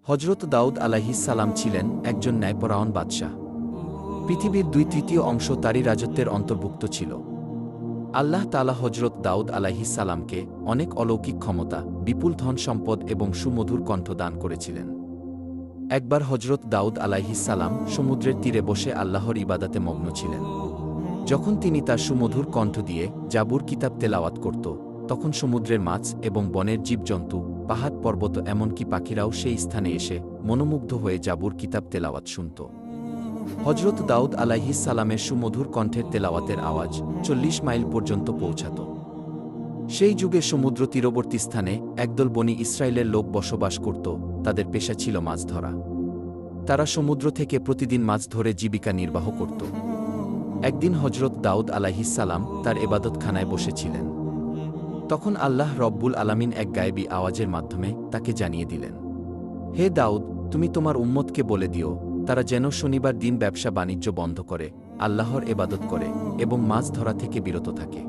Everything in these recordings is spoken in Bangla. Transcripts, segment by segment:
হজরত দাউদ আলাইহিস সালাম ছিলেন একজন ন্যায়পরায়ণ বাদশাহ। পৃথিবীর 2/3 অংশ তারই রাজত্বের অন্তর্ভুক্ত ছিল। আল্লাহ তাআলা হজরত দাউদ আলাইহিস সালামকে অনেক অলৌকিক ক্ষমতা, বিপুল ধন সম্পদ এবং সুমধুর কণ্ঠ দান করেছিলেন। একবার হজরত দাউদ আলাইহিস সালাম সমুদ্রের তীরে বসে আল্লাহর ইবাদাতে মগ্ন ছিলেন। যখন তিনি তার সুমধুর কণ্ঠ দিয়ে জাবুর কিতাব তেলাওয়াত করত, তখন সমুদ্রের মাছ এবং বনের জীবজন্তু, পাহাড় পর্বত এমনকি পাখিরাও সেই স্থানে এসে মনোমুগ্ধ হয়ে জাবুর কিতাব তেলাওয়াত শুনত। হজরত দাউদ আলাইহিস সালামের সুমধুর কণ্ঠের তেলাওয়াতের আওয়াজ 40 মাইল পর্যন্ত পৌঁছাত। সেই যুগে সমুদ্র তীরবর্তী স্থানে একদল বনি ইসরায়েলের লোক বসবাস করত। তাদের পেশা ছিল মাছ ধরা। তারা সমুদ্র থেকে প্রতিদিন মাছ ধরে জীবিকা নির্বাহ করত। একদিন হজরত দাউদ আলাইহিস সালাম তার এবাদতখানায় বসেছিলেন। তখন আল্লাহ রব্বুল আলামিন এক গায়েবী আওয়াজের মাধ্যমে তাকে জানিয়ে দিলেন, হে দাউদ, তুমি তোমার উম্মতকে বলে দিও, তারা যেন শনিবার দিন ব্যবসা বাণিজ্য বন্ধ করে আল্লাহর এবাদত করে এবং মাছ ধরা থেকে বিরত থাকে।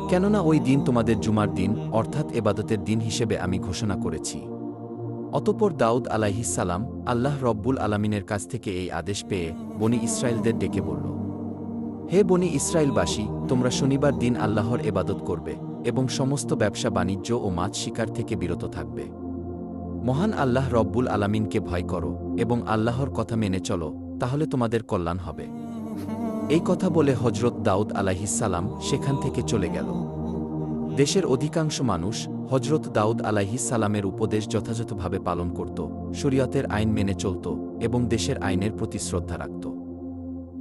কেননা ওই দিন তোমাদের জুমার দিন অর্থাৎ এবাদতের দিন হিসেবে আমি ঘোষণা করেছি। অতঃপর দাউদ আলাইহিস সালাম আল্লাহ রব্বুল আলামিনের কাছ থেকে এই আদেশ পেয়ে বনি ইসরায়েলদের ডেকে বলল, হে বনি ইসরায়েলবাসী, তোমরা শনিবার দিন আল্লাহর এবাদত করবে এবং সমস্ত ব্যবসা বাণিজ্য ও মাছ শিকার থেকে বিরত থাকবে। মহান আল্লাহ রব্বুল আলামিনকে ভয় করো এবং আল্লাহর কথা মেনে চলো, তাহলে তোমাদের কল্যাণ হবে। এই কথা বলে হজরত দাউদ আলাইহিস সালাম সেখান থেকে চলে গেল। দেশের অধিকাংশ মানুষ হজরত দাউদ আলাইহিস সালামের উপদেশ যথাযথভাবে পালন করত, শরীয়তের আইন মেনে চলত এবং দেশের আইনের প্রতি শ্রদ্ধা রাখত।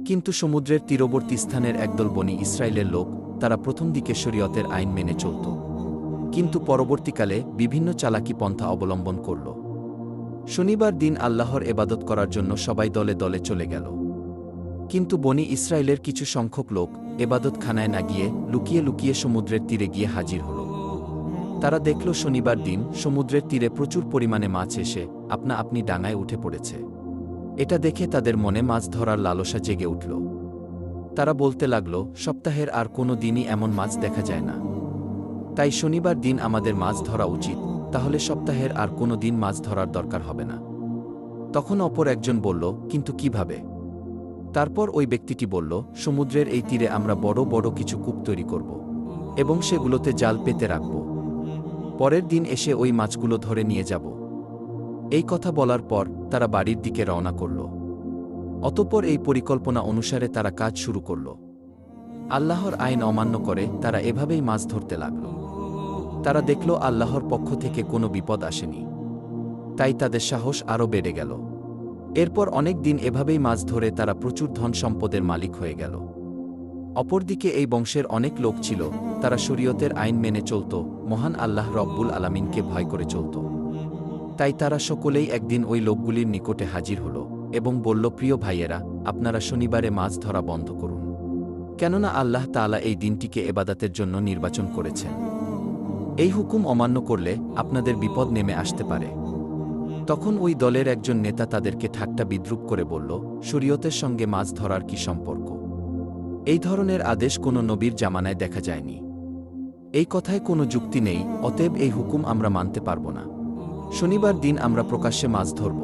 কিন্তু সমুদ্রের তীরবর্তী স্থানের একদল বনি ইসরায়েলের লোক, তারা প্রথম দিকে শরীয়তের আইন মেনে চলত, কিন্তু পরবর্তীকালে বিভিন্ন চালাকি পন্থা অবলম্বন করল। শনিবার দিন আল্লাহর এবাদত করার জন্য সবাই দলে দলে চলে গেল। কিন্তু বনি ইসরায়েলের কিছু সংখ্যক লোক এবাদতখানায় না গিয়ে লুকিয়ে লুকিয়ে সমুদ্রের তীরে গিয়ে হাজির হল। তারা দেখল শনিবার দিন সমুদ্রের তীরে প্রচুর পরিমাণে মাছ এসে আপনা আপনি ডাঙায় উঠে পড়েছে। এটা দেখে তাদের মনে মাছ ধরার লালসা জেগে উঠল। তারা বলতে লাগল, সপ্তাহের আর কোনো দিনই এমন মাছ দেখা যায় না, তাই শনিবার দিন আমাদের মাছ ধরা উচিত, তাহলে সপ্তাহের আর কোনো দিন মাছ ধরার দরকার হবে না। তখন অপর একজন বলল, কিন্তু কিভাবে? তারপর ওই ব্যক্তিটি বলল, সমুদ্রের এই তীরে আমরা বড় বড় কিছু কূপ তৈরি করব এবং সেগুলোতে জাল পেতে রাখব। পরের দিন এসে ওই মাছগুলো ধরে নিয়ে যাব। এই কথা বলার পর তারা বাড়ির দিকে রওনা করল। অতঃপর এই পরিকল্পনা অনুসারে তারা কাজ শুরু করল। আল্লাহর আইন অমান্য করে তারা এভাবেই মাছ ধরতে লাগল। তারা দেখল আল্লাহর পক্ষ থেকে কোনো বিপদ আসেনি, তাই তাদের সাহস আরও বেড়ে গেল। এরপর অনেক দিন এভাবেই মাছ ধরে তারা প্রচুর ধন সম্পদের মালিক হয়ে গেল। অপরদিকে এই বংশের অনেক লোক ছিল, তারা শরীয়তের আইন মেনে চলত, মহান আল্লাহ রব্বুল আলামিনকে ভয় করে চলত। তাই তারা সকলেই একদিন ওই লোকগুলির নিকটে হাজির হল এবং বলল, প্রিয় ভাইয়েরা, আপনারা শনিবারে মাছ ধরা বন্ধ করুন, কেননা আল্লাহ তাআলা এই দিনটিকে এবাদাতের জন্য নির্বাচন করেছেন। এই হুকুম অমান্য করলে আপনাদের বিপদ নেমে আসতে পারে। তখন ওই দলের একজন নেতা তাদেরকে ঠাট্টা বিদ্রূপ করে বলল, শরীয়তের সঙ্গে মাছ ধরার কি সম্পর্ক? এই ধরনের আদেশ কোনো নবীর জামানায় দেখা যায়নি। এই কথায় কোনো যুক্তি নেই, অতএব এই হুকুম আমরা মানতে পারব না। শনিবার দিন আমরা প্রকাশ্যে মাছ ধরব।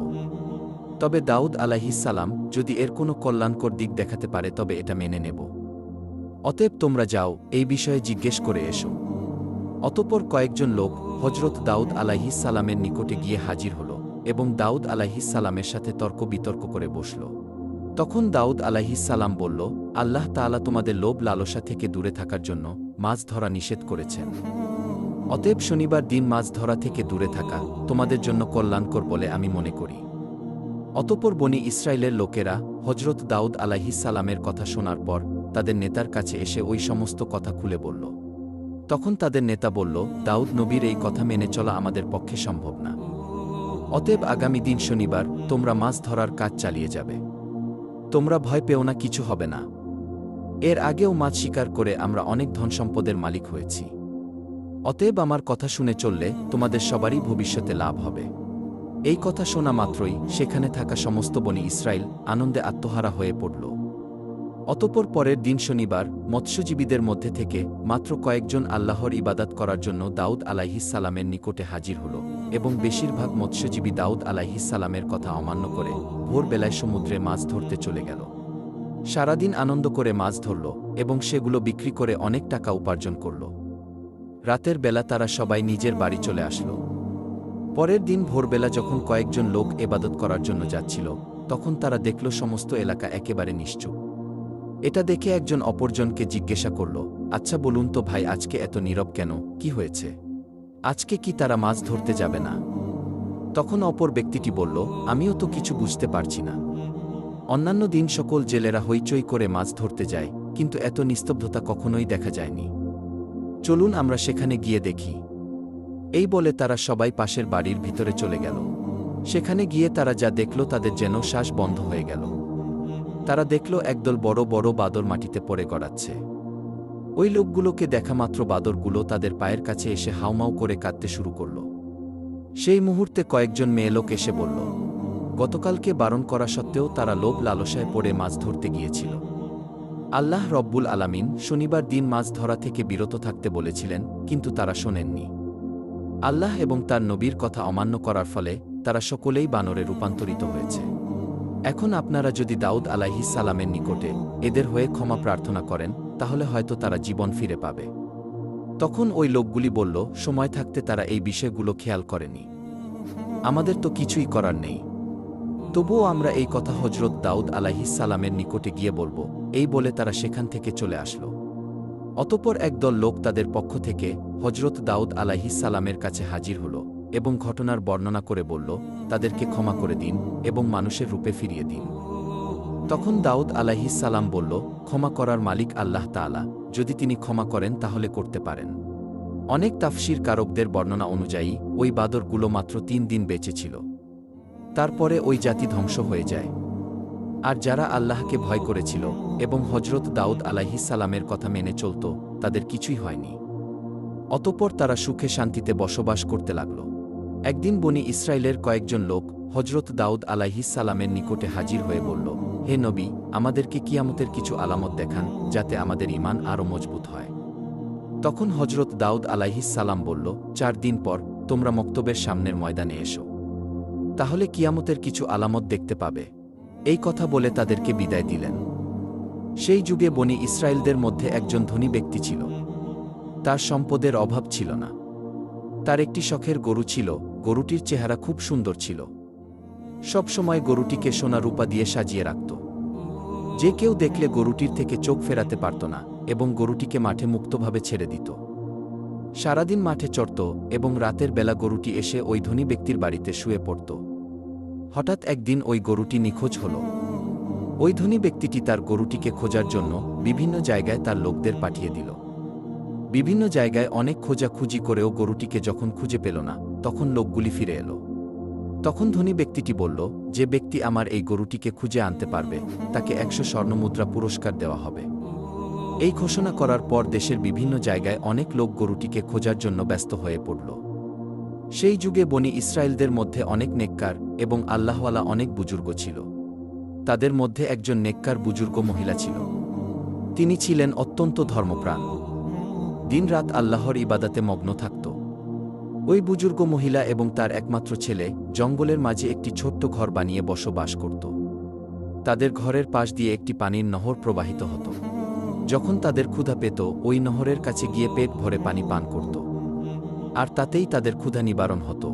তবে দাউদ আলাইহিস সালাম যদি এর কোনো কল্যাণকর দিক দেখাতে পারে তবে এটা মেনে নেব। অতএব তোমরা যাও, এই বিষয়ে জিজ্ঞেস করে এসো। অতঃপর কয়েকজন লোক হজরত দাউদ আলাইহিস সালামের নিকটে গিয়ে হাজির হল এবং দাউদ আলাইহিস সালামের সাথে তর্ক বিতর্ক করে বসল। তখন দাউদ আলাইহিস সালাম বলল, আল্লাহ তাআলা তোমাদের লোভ লালসা থেকে দূরে থাকার জন্য মাছ ধরা নিষেধ করেছেন। অতএব শনিবার দিন মাছ ধরা থেকে দূরে থাকা তোমাদের জন্য কল্যাণকর বলে আমি মনে করি। অতঃপর বনি ইসরায়েলের লোকেরা হজরত দাউদ আলাইহিস সালামের কথা শোনার পর তাদের নেতার কাছে এসে ওই সমস্ত কথা খুলে বলল। তখন তাদের নেতা বলল, দাউদ নবীর এই কথা মেনে চলা আমাদের পক্ষে সম্ভব না। অতএব আগামী দিন শনিবার তোমরা মাছ ধরার কাজ চালিয়ে যাবে। তোমরা ভয় পেও না, কিছু হবে না। এর আগেও মাছ শিকার করে আমরা অনেক ধন সম্পদের মালিক হয়েছি। অতএব আমার কথা শুনে চললে তোমাদের সবারই ভবিষ্যতে লাভ হবে। এই কথা শোনা মাত্রই সেখানে থাকা সমস্ত বনি ইসরায়েল আনন্দে আত্মহারা হয়ে পড়ল। অতঃপর পরের দিন শনিবার মৎস্যজীবীদের মধ্যে থেকে মাত্র কয়েকজন আল্লাহর ইবাদত করার জন্য দাউদ আলাইহিস সালামের নিকটে হাজির হল এবং বেশিরভাগ মৎস্যজীবী দাউদ আলাইহিস সালামের কথা অমান্য করে ভোরবেলায় সমুদ্রে মাছ ধরতে চলে গেল। সারাদিন আনন্দ করে মাছ ধরল এবং সেগুলো বিক্রি করে অনেক টাকা উপার্জন করল। রাতের বেলা তারা সবাই নিজের বাড়ি চলে আসলো। পরের দিন ভোরবেলা যখন কয়েকজন লোক এবাদত করার জন্য যাচ্ছিল, তখন তারা দেখল সমস্ত এলাকা একেবারে নিশ্চুপ। এটা দেখে একজন অপরজনকে জিজ্ঞাসা করল, আচ্ছা বলুন তো ভাই, আজকে এত নীরব কেন, কি হয়েছে? আজকে কি তারা মাছ ধরতে যাবে না? তখন অপর ব্যক্তিটি বলল, আমিও তো কিছু বুঝতে পারছি না। অন্যান্য দিন সকল জেলেরা হইচই করে মাছ ধরতে যায়, কিন্তু এত নিস্তব্ধতা কখনোই দেখা যায়নি। চলুন আমরা সেখানে গিয়ে দেখি। এই বলে তারা সবাই পাশের বাড়ির ভিতরে চলে গেল। সেখানে গিয়ে তারা যা দেখল তাদের যেন শ্বাস বন্ধ হয়ে গেল। তারা দেখল একদল বড় বড় বাদর মাটিতে পড়ে গড়াচ্ছে। ওই লোকগুলোকে দেখা মাত্র বাদরগুলো তাদের পায়ের কাছে এসে হাউমাউ করে কাঁদতে শুরু করল। সেই মুহূর্তে কয়েকজন মেয়ে লোক এসে বলল, গতকালকে বারণ করা সত্ত্বেও তারা লোভ লালসায় পড়ে মাছ ধরতে গিয়েছিল। আল্লাহ রব্বুল আলামিন শনিবার দিন মাছ ধরা থেকে বিরত থাকতে বলেছিলেন, কিন্তু তারা শোনেননি। আল্লাহ এবং তার নবীর কথা অমান্য করার ফলে তারা সকলেই বানরে রূপান্তরিত হয়েছে। এখন আপনারা যদি দাউদ আলাইহিস সালামের নিকটে এদের হয়ে ক্ষমা প্রার্থনা করেন, তাহলে হয়তো তারা জীবন ফিরে পাবে। তখন ওই লোকগুলি বলল, সময় থাকতে তারা এই বিষয়গুলো খেয়াল করেনি। আমাদের তো কিছুই করার নেই। তবুও আমরা এই কথা হজরত দাউদ আলাইহিস সালামের নিকটে গিয়ে বলবো, এই বলে তারা সেখান থেকে চলে আসলো। অতঃপর একদল লোক তাদের পক্ষ থেকে হজরত দাউদ আলাইহিস সালামের কাছে হাজির হল এবং ঘটনার বর্ণনা করে বলল, তাদেরকে ক্ষমা করে দিন এবং মানুষের রূপে ফিরিয়ে দিন। তখন দাউদ আলাইহিস সালাম বলল, ক্ষমা করার মালিক আল্লাহ তাআলা, যদি তিনি ক্ষমা করেন তাহলে করতে পারেন। অনেক তাফসীর কারকদের বর্ণনা অনুযায়ী ওই বাদরগুলো মাত্র 3 দিন বেঁচে ছিল। তারপরে ওই জাতি ধ্বংস হয়ে যায়। আর যারা আল্লাহকে ভয় করেছিল এবং হজরত দাউদ আলাইহিস সালামের কথা মেনে চলত, তাদের কিছুই হয়নি। অতঃপর তারা সুখে শান্তিতে বসবাস করতে লাগল। একদিন বনি ইসরায়েলের কয়েকজন লোক হজরত দাউদ আলাইহিস সালামের নিকটে হাজির হয়ে বলল, হে নবী, আমাদেরকে কিয়ামতের কিছু আলামত দেখান, যাতে আমাদের ঈমান আরও মজবুত হয়। তখন হজরত দাউদ আলাইহিস সালাম বলল, 4 দিন পর তোমরা মক্তবের সামনের ময়দানে এসো, তাহলে কিয়ামতের কিছু আলামত দেখতে পাবে। এই কথা বলে তাদেরকে বিদায় দিলেন। সেই যুগে বনি ইসরায়েলদের মধ্যে একজন ধনী ব্যক্তি ছিল। তার সম্পদের অভাব ছিল না। তার একটি শখের গরু ছিল। গরুটির চেহারা খুব সুন্দর ছিল। সব সময় গরুটিকে সোনা রূপা দিয়ে সাজিয়ে রাখত। যে কেউ দেখলে গরুটির থেকে চোখ ফেরাতে পারত না এবং গরুটিকে মাঠে মুক্তভাবে ছেড়ে দিত। সারাদিন মাঠে চড়ত এবং রাতের বেলা গরুটি এসে ওই ধনী ব্যক্তির বাড়িতে শুয়ে পড়ত। হঠাৎ একদিন ওই গরুটি নিখোঁজ হল। ওই ধনী ব্যক্তিটি তার গরুটিকে খোঁজার জন্য বিভিন্ন জায়গায় তার লোকদের পাঠিয়ে দিল। বিভিন্ন জায়গায় অনেক খোঁজাখুঁজি করেও গরুটিকে যখন খুঁজে পেল না, তখন লোকগুলি ফিরে এলো। তখন ধনী ব্যক্তিটি বলল, যে ব্যক্তি আমার এই গরুটিকে খুঁজে আনতে পারবে, তাকে 100 স্বর্ণমুদ্রা পুরস্কার দেওয়া হবে। এই ঘোষণা করার পর দেশের বিভিন্ন জায়গায় অনেক লোক গরুটিকে খোঁজার জন্য ব্যস্ত হয়ে পড়ল। সেই যুগে বনি ইসরায়েলদের মধ্যে অনেক নেককার এবং আল্লাহওয়ালা অনেক বুজুর্গ ছিল। তাদের মধ্যে একজন নেককার বুজুর্গ মহিলা ছিল। তিনি ছিলেন অত্যন্ত ধর্মপ্রাণ। দিনরাত আল্লাহর ইবাদাতে মগ্ন থাকত। ওই বুজুর্গ মহিলা এবং তার একমাত্র ছেলে জঙ্গলের মাঝে একটি ছোট্ট ঘর বানিয়ে বসবাস করত। তাদের ঘরের পাশ দিয়ে একটি পানির নহর প্রবাহিত হতো। যখন তাদের ক্ষুধা পেত, ওই নহরের কাছে গিয়ে পেট ভরে পানি পান করত, আর তাতেই তাদের ক্ষুধা নিবারণ হতো।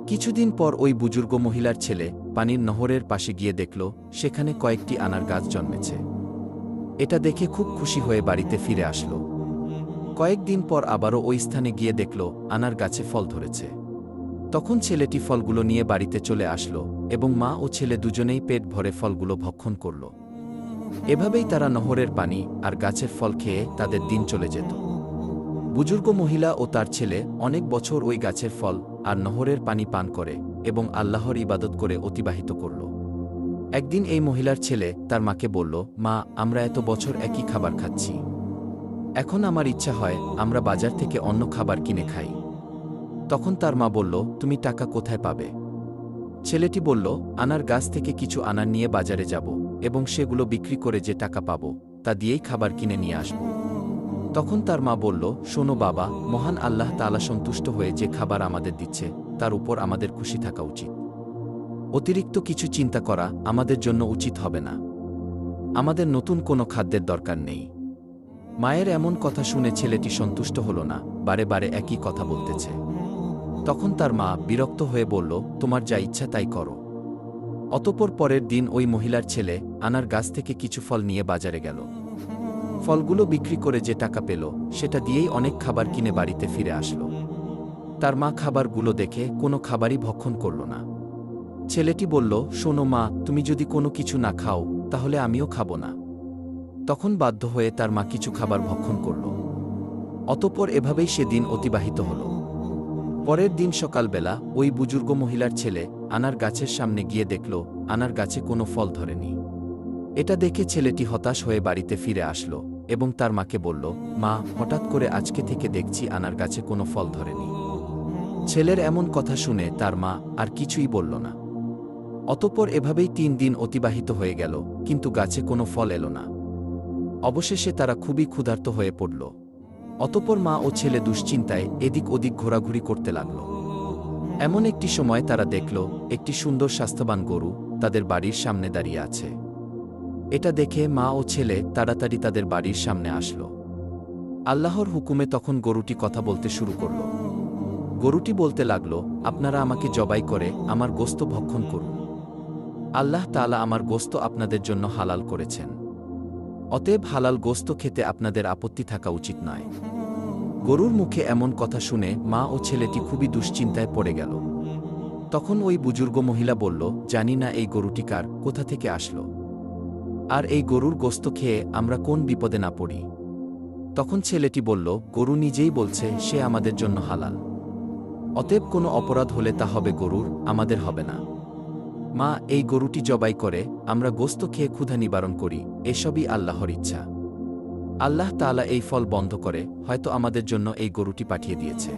কিছুদিন পর ওই বুজুর্গ মহিলার ছেলে পানির নহরের পাশে গিয়ে দেখল সেখানে কয়েকটি আনার গাছ জন্মেছে। এটা দেখে খুব খুশি হয়ে বাড়িতে ফিরে আসলো। কয়েকদিন পর আবারও ওই স্থানে গিয়ে দেখল আনার গাছে ফল ধরেছে। তখন ছেলেটি ফলগুলো নিয়ে বাড়িতে চলে আসলো এবং মা ও ছেলে দুজনেই পেট ভরে ফলগুলো ভক্ষণ করল। এভাবেই তারা নহরের পানি আর গাছের ফল খেয়ে তাদের দিন চলে যেত। বুজুর্গ মহিলা ও তার ছেলে অনেক বছর ওই গাছের ফল আর নহরের পানি পান করে এবং আল্লাহর ইবাদত করে অতিবাহিত করল। একদিন এই মহিলার ছেলে তার মাকে বলল, মা, আমরা এত বছর একই খাবার খাচ্ছি। এখন আমার ইচ্ছা হয় আমরা বাজার থেকে অন্য খাবার কিনে খাই। তখন তার মা বলল, তুমি টাকা কোথায় পাবে? ছেলেটি বলল, আনার গাছ থেকে কিছু আনার নিয়ে বাজারে যাব এবং সেগুলো বিক্রি করে যে টাকা পাব তা দিয়েই খাবার কিনে নিয়ে আসব। তখন তার মা বলল, শোনো বাবা, মহান আল্লাহ তাআলা সন্তুষ্ট হয়ে যে খাবার আমাদের দিচ্ছে তার উপর আমাদের খুশি থাকা উচিত। অতিরিক্ত কিছু চিন্তা করা আমাদের জন্য উচিত হবে না। আমাদের নতুন কোনো খাদ্যের দরকার নেই। মায়ের এমন কথা শুনে ছেলেটি সন্তুষ্ট হল না, বারে বারে একই কথা বলতেছে। তখন তার মা বিরক্ত হয়ে বলল, তোমার যা ইচ্ছা তাই করো। অতঃপর পরের দিন ওই মহিলার ছেলে আনার গাছ থেকে কিছু ফল নিয়ে বাজারে গেল। ফলগুলো বিক্রি করে যে টাকা পেল সেটা দিয়েই অনেক খাবার কিনে বাড়িতে ফিরে আসলো। তার মা খাবারগুলো দেখে কোনো খাবারই ভক্ষণ করল না। ছেলেটি বলল, শোনো মা, তুমি যদি কোনো কিছু না খাও তাহলে আমিও খাবো না। তখন বাধ্য হয়ে তার মা কিছু খাবার ভক্ষণ করল। অতঃপর এভাবেই সেদিন অতিবাহিত হল। পরের দিন সকালবেলা ওই বুজুর্গ মহিলার ছেলে আনার গাছের সামনে গিয়ে দেখল আনার গাছে কোনো ফল ধরেনি। এটা দেখে ছেলেটি হতাশ হয়ে বাড়িতে ফিরে আসলো এবং তার মাকে বলল, মা, হঠাৎ করে আজকে থেকে দেখছি আনার গাছে কোনো ফল ধরেনি। ছেলের এমন কথা শুনে তার মা আর কিছুই বলল না। অতঃপর এভাবেই 3 দিন অতিবাহিত হয়ে গেল, কিন্তু গাছে কোনো ফল এলো না। অবশেষে তারা খুবই ক্ষুধার্ত হয়ে পড়ল। অতঃপর মা ও ছেলে দুশ্চিন্তায় এদিক ওদিক ঘোরাঘুরি করতে লাগল। এমন একটি সময় তারা দেখল একটি সুন্দর স্বাস্থ্যবান গরু তাদের বাড়ির সামনে দাঁড়িয়ে আছে। এটা দেখে মা ও ছেলে তাড়াতাড়ি তাদের বাড়ির সামনে আসলো। আল্লাহর হুকুমে তখন গরুটি কথা বলতে শুরু করল। গরুটি বলতে লাগল, আপনারা আমাকে জবাই করে আমার গোশত ভক্ষণ করুন। আল্লাহ তাআলা আমার গোশত আপনাদের জন্য হালাল করেছেন। অতএব হালাল গোশত খেতে আপনাদের আপত্তি থাকা উচিত নয়। গরুর মুখে এমন কথা শুনে মা ও ছেলেটি খুবই দুশ্চিন্তায় পড়ে গেল। তখন ওই বুজুর্গ মহিলা বলল, জানি না এই গরুটি কার, কোথা থেকে আসলো, আর এই গরুর গোশত খেয়ে আমরা কোন বিপদে না পড়ি। তখন ছেলেটি বলল, গরু নিজেই বলছে সে আমাদের জন্য হালাল। অতএব কোনো অপরাধ হলে তা হবে গরুর, আমাদের হবে না। মা, এই গরুটি জবাই করে আমরা গোশত খেয়ে ক্ষুধা নিবারণ করি, এসবই আল্লাহর ইচ্ছা। আল্লাহ তাআলা এই ফল বন্ধ করে হয়তো আমাদের জন্য এই গরুটি পাঠিয়ে দিয়েছে।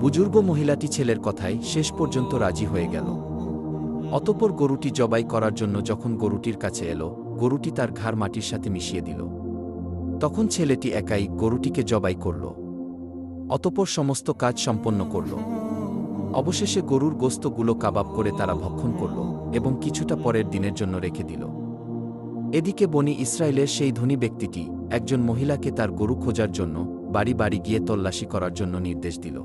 বুজুর্গ মহিলাটি ছেলের কথায় শেষ পর্যন্ত রাজি হয়ে গেল। অতঃপর গরুটি জবাই করার জন্য যখন গরুটির কাছে এলো, গরুটি তার ঘাড় মাটির সাথে মিশিয়ে দিল। তখন ছেলেটি একাই গরুটিকে জবাই করল। অতঃপর সমস্ত কাজ সম্পন্ন করল। অবশেষে গরুর গোশতগুলো কাবাব করে তারা ভক্ষণ করল এবং কিছুটা পরের দিনের জন্য রেখে দিল। এদিকে বনি ইসরায়েলের সেই ধনী ব্যক্তিটি একজন মহিলাকে তার গরু খোঁজার জন্য বাড়ি বাড়ি গিয়ে তল্লাশি করার জন্য নির্দেশ দিল।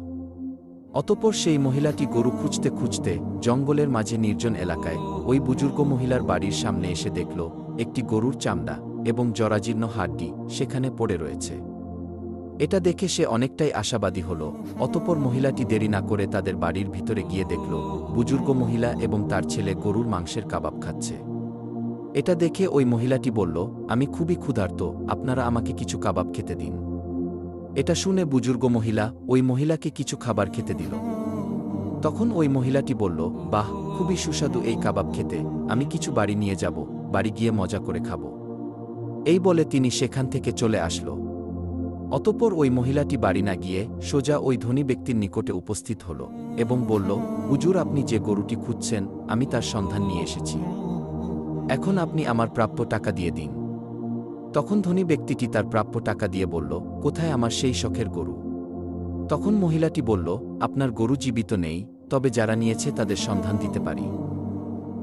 অতঃপর সেই মহিলাটি গরু খুঁজতে খুঁজতে জঙ্গলের মাঝে নির্জন এলাকায় ওই বুজুর্গ মহিলার বাড়ির সামনে এসে দেখল একটি গরুর চামড়া এবং জরাজীর্ণ হাড্ডি সেখানে পড়ে রয়েছে। এটা দেখে সে অনেকটাই আশাবাদী হল। অতঃপর মহিলাটি দেরি না করে তাদের বাড়ির ভিতরে গিয়ে দেখল বুজুর্গ মহিলা এবং তার ছেলে গরুর মাংসের কাবাব খাচ্ছে। এটা দেখে ওই মহিলাটি বলল, আমি খুবই ক্ষুধার্ত, আপনারা আমাকে কিছু কাবাব খেতে দিন। এটা শুনে বুজুর্গ মহিলা ওই মহিলাকে কিছু খাবার খেতে দিল। তখন ওই মহিলাটি বলল, বাহ, খুবই সুস্বাদু এই কাবাব খেতে, আমি কিছু বাড়ি নিয়ে যাব, বাড়ি গিয়ে মজা করে খাব। এই বলে তিনি সেখান থেকে চলে আসল। অতঃপর ওই মহিলাটি বাড়ি না গিয়ে সোজা ওই ধনী ব্যক্তির নিকটে উপস্থিত হল এবং বলল, হুজুর, আপনি যে গরুটি খুঁজছেন আমি তার সন্ধান নিয়ে এসেছি। এখন আপনি আমার প্রাপ্য টাকা দিয়ে দিন। তখন ধনী ব্যক্তিটি তার প্রাপ্য টাকা দিয়ে বলল, কোথায় আমার সেই শখের গরু? তখন মহিলাটি বলল, আপনার গরু জীবিত নেই, তবে যারা নিয়েছে তাদের সন্ধান দিতে পারি।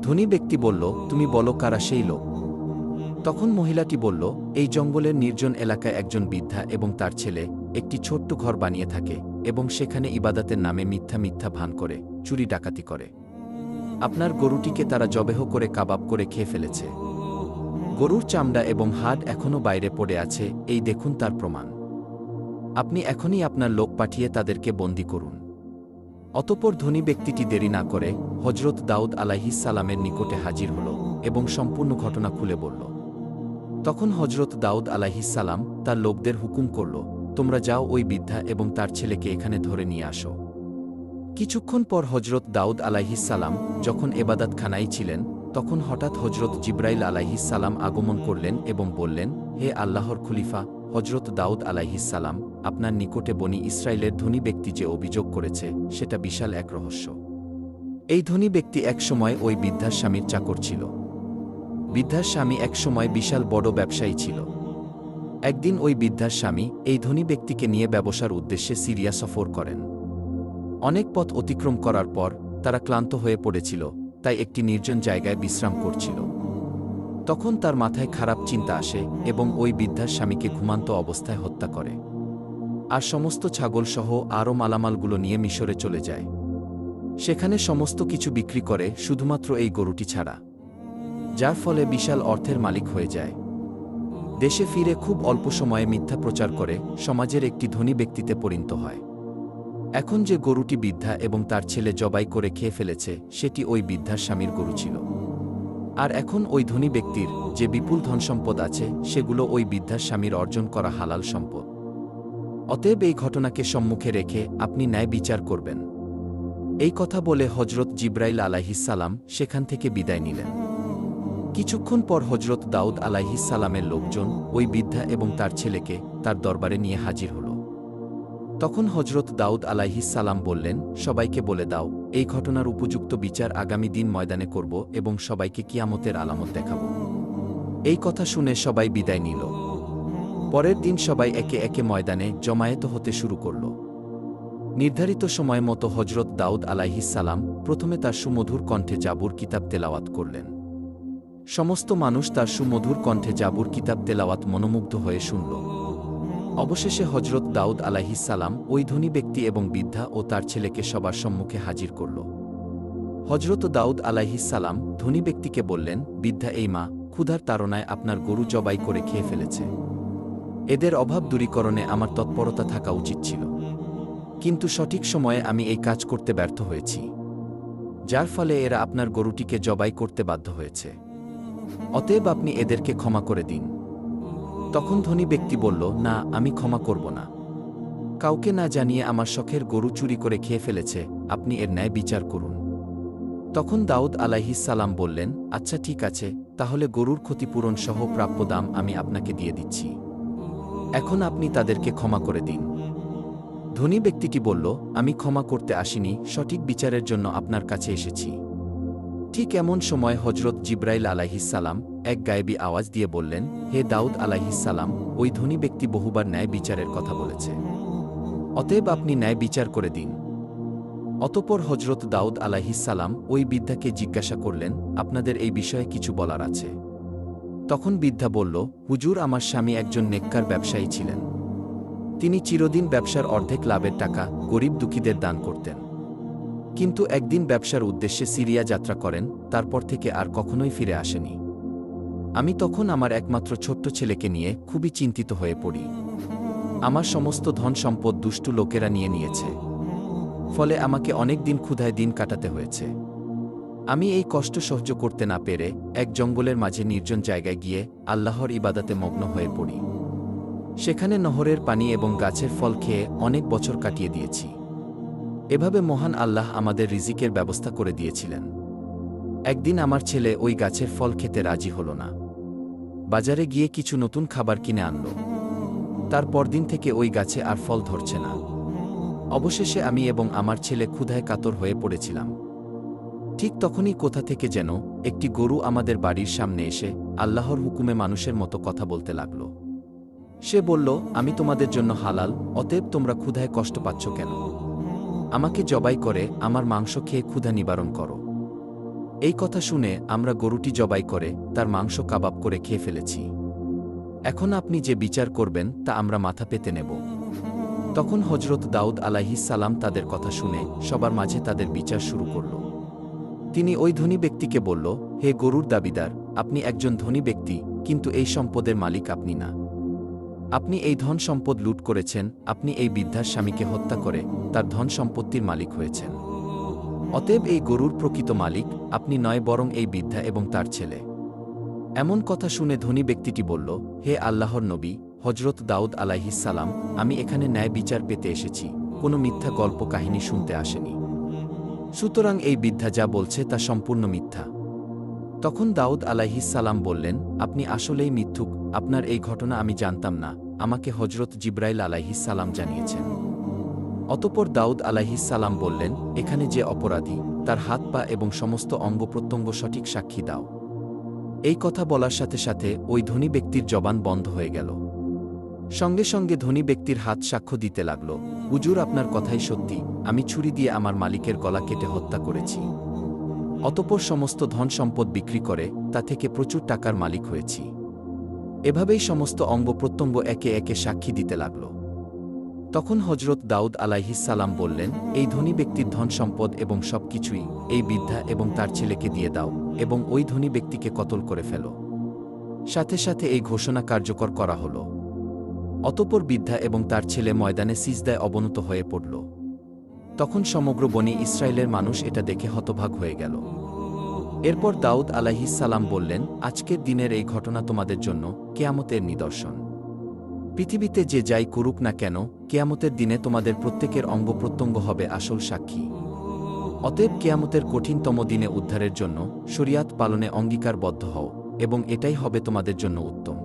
ধনী ব্যক্তি বলল, তুমি বলো কারা সেই লোক? তখন মহিলাটি বলল, এই জঙ্গলের নির্জন এলাকায় একজন বৃদ্ধা এবং তার ছেলে একটি ছোট্ট ঘর বানিয়ে থাকে এবং সেখানে ইবাদতের নামে মিথ্যা মিথ্যা ভান করে চুরি ডাকাতি করে। আপনার গরুটিকে তারা জবেহ করে কাবাব করে খেয়ে ফেলেছে। গরুর চামড়া এবং হাড় এখনও বাইরে পড়ে আছে, এই দেখুন তার প্রমাণ। আপনি এখনই আপনার লোক পাঠিয়ে তাদেরকে বন্দী করুন। অতঃপর ধনী ব্যক্তিটি দেরি না করে হজরত দাউদ আলাইহিস সালামের নিকটে হাজির হল এবং সম্পূর্ণ ঘটনা খুলে বলল। তখন হজরত দাউদ আলাইহিস সালাম তার লোকদের হুকুম করল, তোমরা যাও ওই বৃদ্ধা এবং তার ছেলেকে এখানে ধরে নিয়ে আসো। কিছুক্ষণ পর হজরত দাউদ আলাইহিস সালাম যখন এবাদতখানায় ছিলেন, তখন হঠাৎ হজরত জিব্রাইল আলাইহিস সালাম আগমন করলেন এবং বললেন, হে আল্লাহর খলিফা হজরত দাউদ আলাইহিস সালাম, আপনার নিকটে বনি ইসরায়েলের ধনী ব্যক্তি যে অভিযোগ করেছে সেটা বিশাল এক রহস্য। এই ধনী ব্যক্তি একসময় ওই বৃদ্ধার স্বামীর চাকর ছিল। বৃদ্ধার স্বামী একসময় বিশাল বড় ব্যবসায়ী ছিল। একদিন ওই বৃদ্ধার স্বামী এই ধনী ব্যক্তিকে নিয়ে ব্যবসার উদ্দেশ্যে সিরিয়া সফর করেন। অনেক পথ অতিক্রম করার পর তারা ক্লান্ত হয়ে পড়েছিল, তাই একটি নির্জন জায়গায় বিশ্রাম করছিল। তখন তার মাথায় খারাপ চিন্তা আসে এবং ওই বৃদ্ধার স্বামীকে ঘুমান্ত অবস্থায় হত্যা করে, আর সমস্ত ছাগলসহ আরও মালামালগুলো নিয়ে মিশরে চলে যায়। সেখানে সমস্ত কিছু বিক্রি করে শুধুমাত্র এই গরুটি ছাড়া, যার ফলে বিশাল অর্থের মালিক হয়ে যায়। দেশে ফিরে খুব অল্প সময়ে মিথ্যা প্রচার করে সমাজের একটি ধনী ব্যক্তিতে পরিণত হয়। এখন যে গরুটি বৃদ্ধা এবং তার ছেলে জবাই করে খেয়ে ফেলেছে সেটি ওই বৃদ্ধার স্বামীর গরু ছিল। আর এখন ওই ধনী ব্যক্তির যে বিপুল ধনসম্পদ আছে সেগুলো ওই বৃদ্ধার স্বামীর অর্জন করা হালাল সম্পদ। অতএব এই ঘটনাকে সম্মুখে রেখে আপনি ন্যায় বিচার করবেন। এই কথা বলে হজরত জিব্রাইল আলাইহিসসালাম সেখান থেকে বিদায় নিলেন। কিছুক্ষণ পর হজরত দাউদ আলাইহিসসালামের লোকজন ওই বৃদ্ধা এবং তার ছেলেকে তার দরবারে নিয়ে হাজির হল। তখন হজরত দাউদ আলাইহিসসালাম বললেন, সবাইকে বলে দাও, এই ঘটনার উপযুক্ত বিচার আগামী দিন ময়দানে করব এবং সবাইকে কিয়ামতের আলামত দেখাব। এই কথা শুনে সবাই বিদায় নিল। পরের দিন সবাই একে একে ময়দানে জমায়েত হতে শুরু করল। নির্ধারিত সময় মতো হজরত দাউদ আলাইহিসসালাম প্রথমে তার সুমধুর কণ্ঠে জাবুর কিতাব তেলাওয়াত করলেন। সমস্ত মানুষ তার সুমধুর কণ্ঠে জাবুর কিতাব তেলাওয়াত মনোমুগ্ধ হয়ে শুনল। অবশেষে হজরত দাউদ আলাইহিসসালাম ওই ধনী ব্যক্তি এবং বৃদ্ধা ও তার ছেলেকে সবার সম্মুখে হাজির করল। হজরত দাউদ আলাইহিসসালাম ধনী ব্যক্তিকে বললেন, বৃদ্ধা এই মা ক্ষুধার তাড়নায় আপনার গরু জবাই করে খেয়ে ফেলেছে। এদের অভাব দূরীকরণে আমার তৎপরতা থাকা উচিত ছিল, কিন্তু সঠিক সময়ে আমি এই কাজ করতে ব্যর্থ হয়েছি, যার ফলে এরা আপনার গরুটিকে জবাই করতে বাধ্য হয়েছে। অতএব আপনি এদেরকে ক্ষমা করে দিন। তখন ধনী ব্যক্তি বলল, না, আমি ক্ষমা করব না। কাউকে না জানিয়ে আমার শখের গরু চুরি করে খেয়ে ফেলেছে, আপনি এর ন্যায় বিচার করুন। তখন দাউদ আলাইহিসসালাম বললেন, আচ্ছা ঠিক আছে, তাহলে গরুর ক্ষতিপূরণ সহ প্রাপ্য দাম আমি আপনাকে দিয়ে দিচ্ছি। এখন আপনি তাদেরকে ক্ষমা করে দিন। ধনী ব্যক্তিটি বলল, আমি ক্ষমা করতে আসিনি, সঠিক বিচারের জন্য আপনার কাছে এসেছি। ঠিক এমন সময় হজরত জিব্রাইল আলাইহিসসালাম এক গায়েবী আওয়াজ দিয়ে বললেন, হে দাউদ আলাইহিসসালাম, ওই ধনী ব্যক্তি বহুবার ন্যায় বিচারের কথা বলেছে, অতএব আপনি ন্যায় বিচার করে দিন। অতঃপর হজরত দাউদ আলাইহিসসালাম ওই বৃদ্ধাকে জিজ্ঞাসা করলেন, আপনাদের এই বিষয়ে কিছু বলার আছে? তখন বৃদ্ধা বলল, হুজুর, আমার স্বামী একজন নেককার ব্যবসায়ী ছিলেন। তিনি চিরদিন ব্যবসার অর্ধেক লাভের টাকা গরিব দুঃখীদের দান করতেন। কিন্তু একদিন ব্যবসার উদ্দেশ্যে সিরিয়া যাত্রা করেন, তারপর থেকে আর কখনোই ফিরে আসেনি। আমি তখন আমার একমাত্র ছোট্ট ছেলেকে নিয়ে খুবই চিন্তিত হয়ে পড়ি। আমার সমস্ত ধন সম্পদ দুষ্টু লোকেরা নিয়ে নিয়েছে, ফলে আমাকে অনেক দিন ক্ষুধায় দিন কাটাতে হয়েছে। আমি এই কষ্ট সহ্য করতে না পেরে এক জঙ্গলের মাঝে নির্জন জায়গায় গিয়ে আল্লাহর ইবাদতে মগ্ন হয়ে পড়ি। সেখানে নহরের পানি এবং গাছের ফল খেয়ে অনেক বছর কাটিয়ে দিয়েছি। এভাবে মহান আল্লাহ আমাদের রিজিকের ব্যবস্থা করে দিয়েছিলেন। একদিন আমার ছেলে ওই গাছের ফল খেতে রাজি হল না। বাজারে গিয়ে কিছু নতুন খাবার কিনে আনল। তার পরদিন থেকে ওই গাছে আর ফল ধরছে না। অবশেষে আমি এবং আমার ছেলে ক্ষুধায় কাতর হয়ে পড়েছিলাম। ঠিক তখনই কোথা থেকে যেন একটি গরু আমাদের বাড়ির সামনে এসে আল্লাহর হুকুমে মানুষের মতো কথা বলতে লাগল। সে বলল, আমি তোমাদের জন্য হালাল, অতএব তোমরা ক্ষুধায় কষ্ট পাচ্ছ কেন? আমাকে জবাই করে আমার মাংস খেয়ে ক্ষুধা নিবারণ করো। এই কথা শুনে আমরা গরুটি জবাই করে তার মাংস কাবাব করে খেয়ে ফেলেছি। এখন আপনি যে বিচার করবেন তা আমরা মাথা পেতে নেব। তখন হজরত দাউদ আলাইহিসসালাম তাদের কথা শুনে সবার মাঝে তাদের বিচার শুরু করল। তিনি ওই ধনী ব্যক্তিকে বলল, হে গরুর দাবিদার, আপনি একজন ধনী ব্যক্তি, কিন্তু এই সম্পদের মালিক আপনি না। আপনি এই ধন সম্পদ লুট করেছেন, আপনি এই বৃদ্ধার স্বামীকে হত্যা করে তার ধন সম্পত্তির মালিক হয়েছেন। অতএব এই গরুর প্রকৃত মালিক আপনি নয়, বরং এই বৃদ্ধা এবং তার ছেলে। এমন কথা শুনে ধনী ব্যক্তিটি বলল, হে আল্লাহর নবী হজরত দাউদ আলাইহিসসালাম, আমি এখানে ন্যায় বিচার পেতে এসেছি, কোনো মিথ্যা গল্প কাহিনী শুনতে আসেনি। সুতরাং এই বৃদ্ধা যা বলছে তা সম্পূর্ণ মিথ্যা। তখন দাউদ আলাইহিসসালাম বললেন, আপনি আসলেই মিথ্যুক, আপনার এই ঘটনা আমি জানতাম না, আমাকে হজরত জিব্রাইল আলাইহিসসালাম জানিয়েছেন। অতঃপর দাউদ আলাইহিসসালাম বললেন, এখানে যে অপরাধী তার হাত পা এবং সমস্ত অঙ্গ প্রত্যঙ্গ সঠিক সাক্ষী দাও। এই কথা বলার সাথে সাথে ওই ধনী ব্যক্তির জবান বন্ধ হয়ে গেল। সঙ্গে সঙ্গে ধনী ব্যক্তির হাত সাক্ষ্য দিতে লাগল, হুজুর আপনার কথাই সত্যি, আমি ছুরি দিয়ে আমার মালিকের গলা কেটে হত্যা করেছি। অতঃপর সমস্ত ধন সম্পদ বিক্রি করে তা থেকে প্রচুর টাকার মালিক হয়েছি। এভাবেই সমস্ত অঙ্গ প্রত্যঙ্গ একে একে সাক্ষী দিতে লাগল। তখন হজরত দাউদ আলাইহিসসালাম বললেন, এই ধনী ব্যক্তির ধন সম্পদ এবং সব কিছুই এই বৃদ্ধা এবং তার ছেলেকে দিয়ে দাও এবং ওই ধনী ব্যক্তিকে কতল করে ফেল। সাথে সাথে এই ঘোষণা কার্যকর করা হল। অতঃপর বৃদ্ধা এবং তার ছেলে ময়দানে সিজদায় অবনত হয়ে পড়ল। তখন সমগ্র বনি ইসরায়েলের মানুষ এটা দেখে হতভাগ হয়ে গেল। এরপর দাউদ আলাইহিসসালাম বললেন, আজকের দিনের এই ঘটনা তোমাদের জন্য কিয়ামতের নিদর্শন। পৃথিবীতে যে যাই করুক না কেন, কিয়ামতের দিনে তোমাদের প্রত্যেকের অঙ্গ প্রত্যঙ্গ হবে আসল সাক্ষী। অতএব কিয়ামতের কঠিনতম দিনে উদ্ধারের জন্য শরিয়াত পালনে অঙ্গীকারবদ্ধ হও এবং এটাই হবে তোমাদের জন্য উত্তম।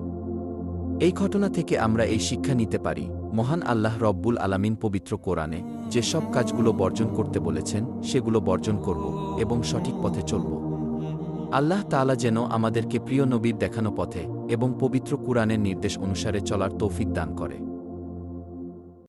এই ঘটনা থেকে আমরা এই শিক্ষা নিতে পারি, মহান আল্লাহ রব্বুল আলামিন পবিত্র কোরআনে যে সব কাজগুলো বর্জন করতে বলেছেন সেগুলো বর্জন করব এবং সঠিক পথে চলব। আল্লাহ তাআলা যেন আমাদেরকে প্রিয় নবীর দেখানো পথে এবং পবিত্র কুরআনের নির্দেশ অনুসারে চলার তৌফিক দান করে।